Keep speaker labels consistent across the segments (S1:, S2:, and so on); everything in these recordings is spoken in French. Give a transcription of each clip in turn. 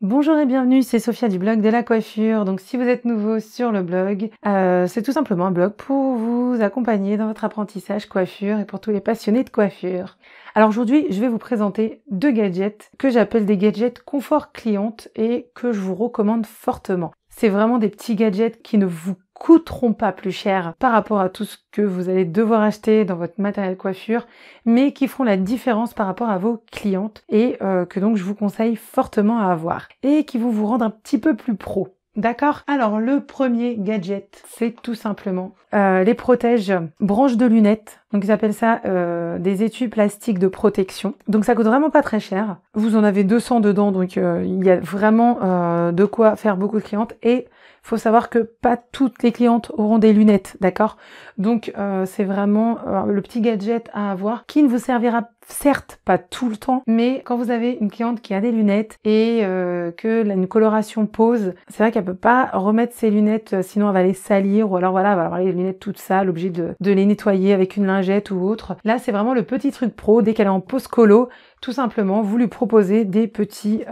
S1: Bonjour et bienvenue, c'est Sophia du blog de la coiffure. Donc si vous êtes nouveau sur le blog, c'est tout simplement un blog pour vous accompagner dans votre apprentissage coiffure et pour tous les passionnés de coiffure. Alors aujourd'hui, je vais vous présenter deux gadgets que j'appelle des gadgets confort cliente et que je vous recommande fortement. C'est vraiment des petits gadgets qui ne vous coûteront pas plus cher par rapport à tout ce que vous allez devoir acheter dans votre matériel coiffure, mais qui feront la différence par rapport à vos clientes et que donc je vous conseille fortement à avoir et qui vont vous rendre un petit peu plus pro. D'accord? Alors le premier gadget, c'est tout simplement les protèges branches de lunettes. Donc ils appellent ça des étuis plastiques de protection. Donc ça coûte vraiment pas très cher. Vous en avez 200 dedans, donc il y a vraiment de quoi faire beaucoup de clientes. Et faut savoir que pas toutes les clientes auront des lunettes, d'accord? Donc c'est vraiment le petit gadget à avoir qui ne vous servira certes pas tout le temps, mais quand vous avez une cliente qui a des lunettes et que une coloration pose, c'est vrai qu'elle peut pas remettre ses lunettes, sinon elle va les salir, ou alors voilà, elle va avoir les lunettes toutes sales, obligée de les nettoyer avec une lingette ou autre. Là, c'est vraiment le petit truc pro. Dès qu'elle est en pose colo, tout simplement, vous lui proposez des petits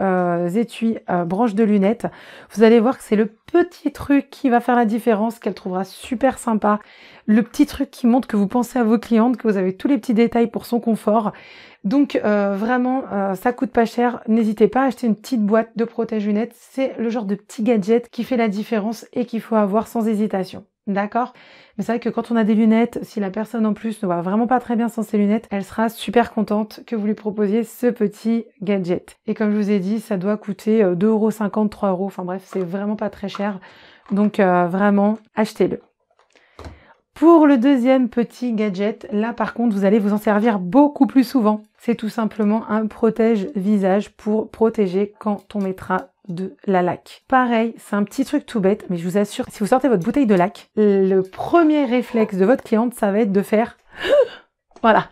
S1: étuis branches de lunettes. Vous allez voir que c'est le petit truc qui va faire la différence, qu'elle trouvera super sympa. Le petit truc qui montre que vous pensez à vos clientes, que vous avez tous les petits détails pour son confort. Donc vraiment, ça coûte pas cher. N'hésitez pas à acheter une petite boîte de protège-lunettes. C'est le genre de petit gadget qui fait la différence et qu'il faut avoir sans hésitation. D'accord? Mais c'est vrai que quand on a des lunettes, si la personne en plus ne voit vraiment pas très bien sans ses lunettes, elle sera super contente que vous lui proposiez ce petit gadget. Et comme je vous ai dit, ça doit coûter 2,50 €, 3 €. Enfin bref, c'est vraiment pas très cher. Donc vraiment, achetez-le. Pour le deuxième petit gadget, là par contre, vous allez vous en servir beaucoup plus souvent. C'est tout simplement un protège-visage pour protéger quand on mettra de la laque. Pareil, c'est un petit truc tout bête, mais je vous assure, si vous sortez votre bouteille de laque, le premier réflexe de votre cliente, ça va être de faire voilà.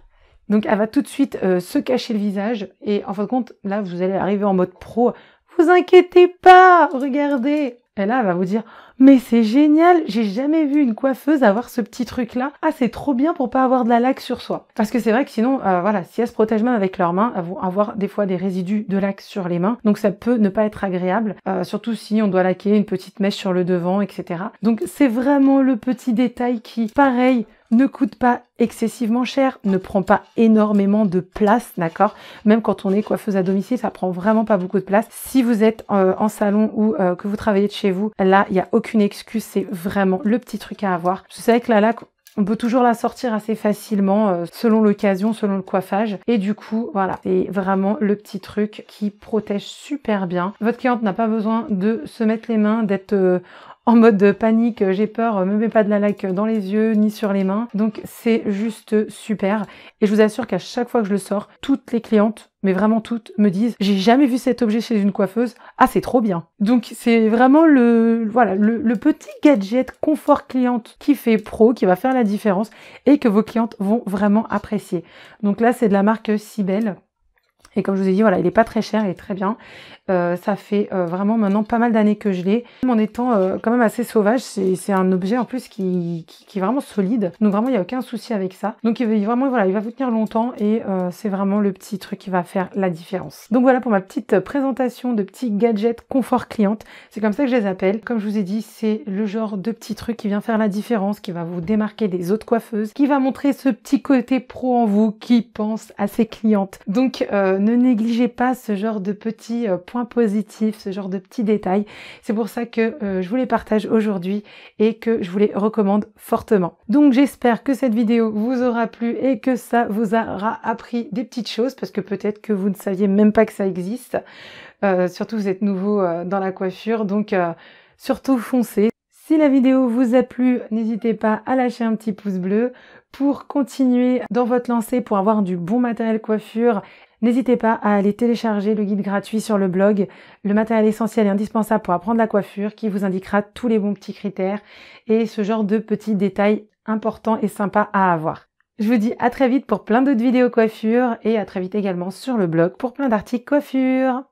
S1: Donc elle va tout de suite se cacher le visage et en fin de compte, là vous allez arriver en mode pro. Vous inquiétez pas, regardez. Et là, elle va vous dire, mais c'est génial, j'ai jamais vu une coiffeuse avoir ce petit truc-là. Ah, c'est trop bien pour pas avoir de la laque sur soi. Parce que c'est vrai que sinon, voilà, si elles se protègent même avec leurs mains, elles vont avoir des fois des résidus de laque sur les mains. Donc ça peut ne pas être agréable, surtout si on doit laquer une petite mèche sur le devant, etc. Donc c'est vraiment le petit détail qui, pareil, ne coûte pas excessivement cher, ne prend pas énormément de place, d'accord? Même quand on est coiffeuse à domicile, ça prend vraiment pas beaucoup de place. Si vous êtes en salon ou que vous travaillez de chez vous, là, il n'y a aucune excuse, c'est vraiment le petit truc à avoir. Je sais que la laque, on peut toujours la sortir assez facilement selon l'occasion, selon le coiffage. Et du coup, voilà, c'est vraiment le petit truc qui protège super bien. Votre cliente n'a pas besoin de se mettre les mains, d'être en mode panique, j'ai peur, me mets pas de la laque dans les yeux ni sur les mains. Donc c'est juste super. Et je vous assure qu'à chaque fois que je le sors, toutes les clientes, mais vraiment toutes, me disent j'ai jamais vu cet objet chez une coiffeuse. Ah, c'est trop bien. Donc c'est vraiment le petit gadget confort cliente qui fait pro, qui va faire la différence et que vos clientes vont vraiment apprécier. Donc là, c'est de la marque Sibel. Et comme je vous ai dit, voilà, il est pas très cher, il est très bien. Ça fait vraiment maintenant pas mal d'années que je l'ai. En étant quand même assez sauvage, c'est un objet en plus qui est vraiment solide. Donc vraiment, il n'y a aucun souci avec ça. Donc il va vous tenir longtemps et c'est vraiment le petit truc qui va faire la différence. Donc voilà pour ma petite présentation de petits gadgets confort cliente. C'est comme ça que je les appelle. Comme je vous ai dit, c'est le genre de petit truc qui vient faire la différence, qui va vous démarquer des autres coiffeuses, qui va montrer ce petit côté pro en vous qui pense à ses clientes. Donc ne négligez pas ce genre de petits points positifs, ce genre de petits détails. C'est pour ça que je vous les partage aujourd'hui et que je vous les recommande fortement. Donc j'espère que cette vidéo vous aura plu et que ça vous aura appris des petites choses parce que peut-être que vous ne saviez même pas que ça existe. Surtout vous êtes nouveau dans la coiffure, donc surtout foncez. Si la vidéo vous a plu, n'hésitez pas à lâcher un petit pouce bleu pour continuer dans votre lancée, pour avoir du bon matériel coiffure. N'hésitez pas à aller télécharger le guide gratuit sur le blog, le matériel essentiel et indispensable pour apprendre la coiffure, qui vous indiquera tous les bons petits critères et ce genre de petits détails importants et sympas à avoir. Je vous dis à très vite pour plein d'autres vidéos coiffure et à très vite également sur le blog pour plein d'articles coiffure.